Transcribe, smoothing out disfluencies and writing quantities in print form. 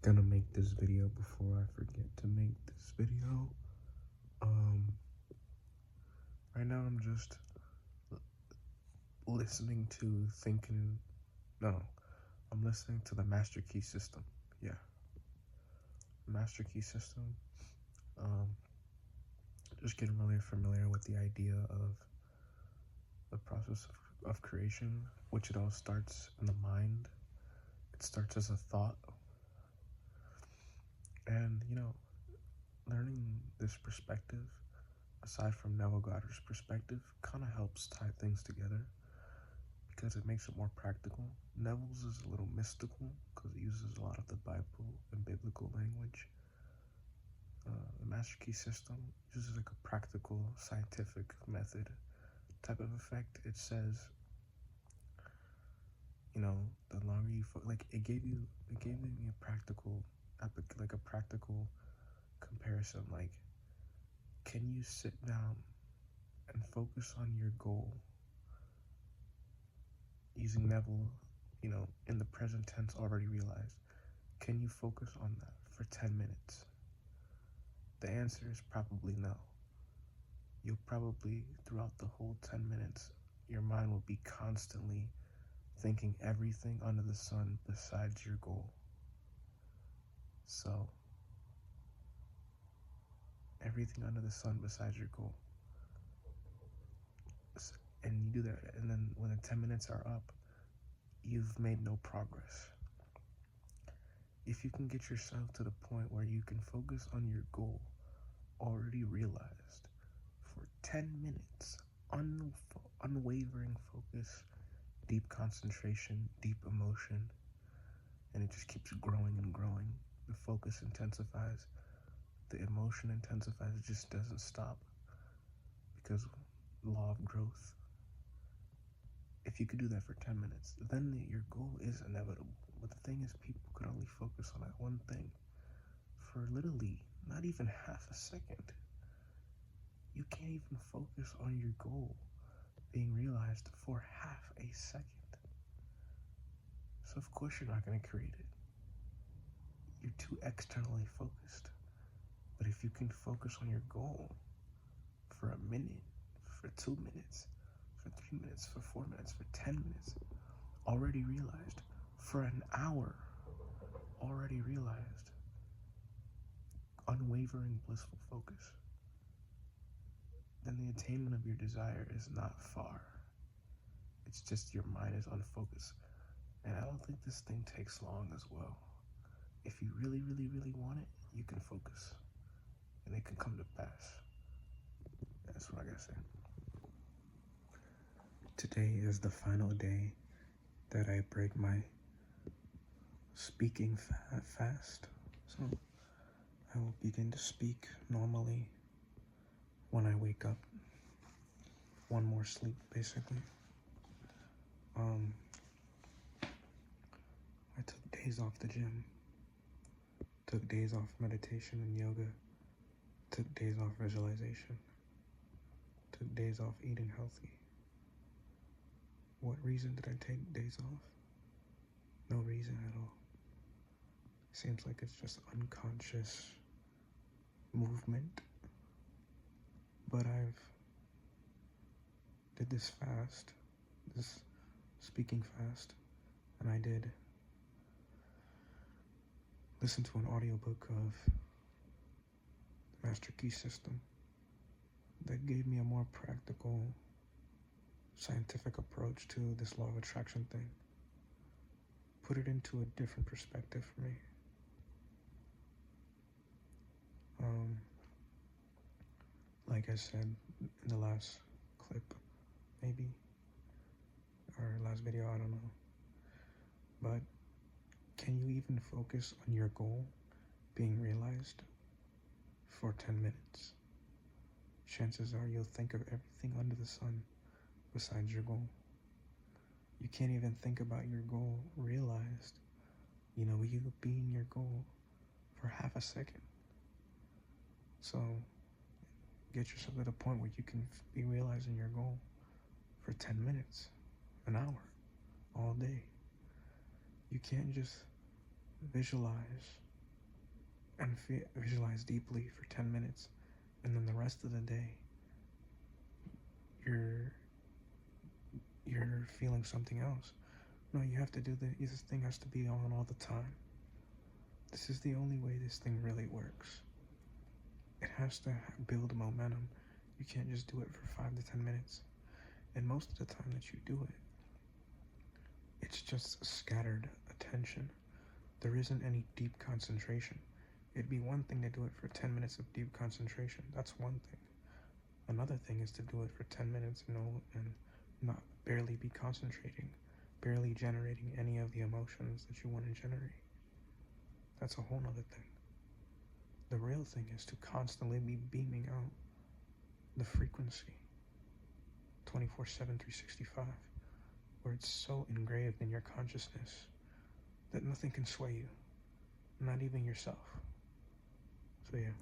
Gonna make this video before I forget to make this video. Right now I'm just listening to I'm listening to the Master Key System. Yeah, Master Key System. Just getting really familiar with the idea of the process of creation, which it all starts in the mind. It starts as a thought. And, learning this perspective, aside from Neville Goddard's perspective, kind of helps tie things together because it makes it more practical. Neville's is a little mystical because it uses a lot of the Bible and biblical language. The Master Key System uses like a practical, scientific method type of effect. It says, the longer you it gave me a practical, like a practical comparison. Like, can you sit down and focus on your goal using Neville, in the present tense already realized? Can you focus on that for 10 minutes? The answer is probably no. You'll probably, throughout the whole 10 minutes, your mind will be constantly thinking everything under the sun besides your goal. So, everything under the sun besides your goal. And you do that, and then when the 10 minutes are up, you've made no progress. If you can get yourself to the point where you can focus on your goal already realized for 10 minutes, unwavering focus, deep concentration, deep emotion, and it just keeps growing and growing. The focus intensifies, the emotion intensifies, it just doesn't stop because law of growth. If you could do that for 10 minutes, then your goal is inevitable. But the thing is, people could only focus on that one thing for literally not even half a second. You can't even focus on your goal being realized for half a second. So of course you're not going to create it. You're too externally focused. But if you can focus on your goal for a minute, for 2 minutes, for 3 minutes, for 4 minutes, for 10 minutes, already realized, for an hour, already realized, unwavering blissful focus, then the attainment of your desire is not far. It's just your mind is unfocused. And I don't think this thing takes long as well. If you really, really, really want it, you can focus. And it can come to pass. That's what I gotta say. Today is the final day that I break my speaking fast. So I will begin to speak normally when I wake up. One more sleep, basically. I took days off the gym, took days off meditation and yoga, took days off visualization, took days off eating healthy. What reason did I take days off? No reason at all. Seems like it's just unconscious movement. But I've did this fast, this speaking fast, and I did listen to an audiobook of the Master Key System that gave me a more practical, scientific approach to this law of attraction thing. Put it into a different perspective for me. Like I said in the last clip, maybe, or last video, I don't know. But can you even focus on your goal being realized for 10 minutes? Chances are you'll think of everything under the sun besides your goal. You can't even think about your goal realized, you being your goal for half a second. So get yourself to the point where you can be realizing your goal for 10 minutes, an hour, all day. You can't just visualize and visualize deeply for 10 minutes, and then the rest of the day you're feeling something else. No, you have to do this thing has to be on all the time. This is the only way this thing really works. It has to build momentum. You can't just do it for 5 to 10 minutes. And most of the time that you do it, it's just scattered attention. There isn't any deep concentration. It'd be one thing to do it for 10 minutes of deep concentration. That's one thing. Another thing is to do it for 10 minutes, and not barely be concentrating, barely generating any of the emotions that you want to generate. That's a whole nother thing. The real thing is to constantly be beaming out the frequency 24/7, 365, where it's so engraved in your consciousness that nothing can sway you, not even yourself. So yeah.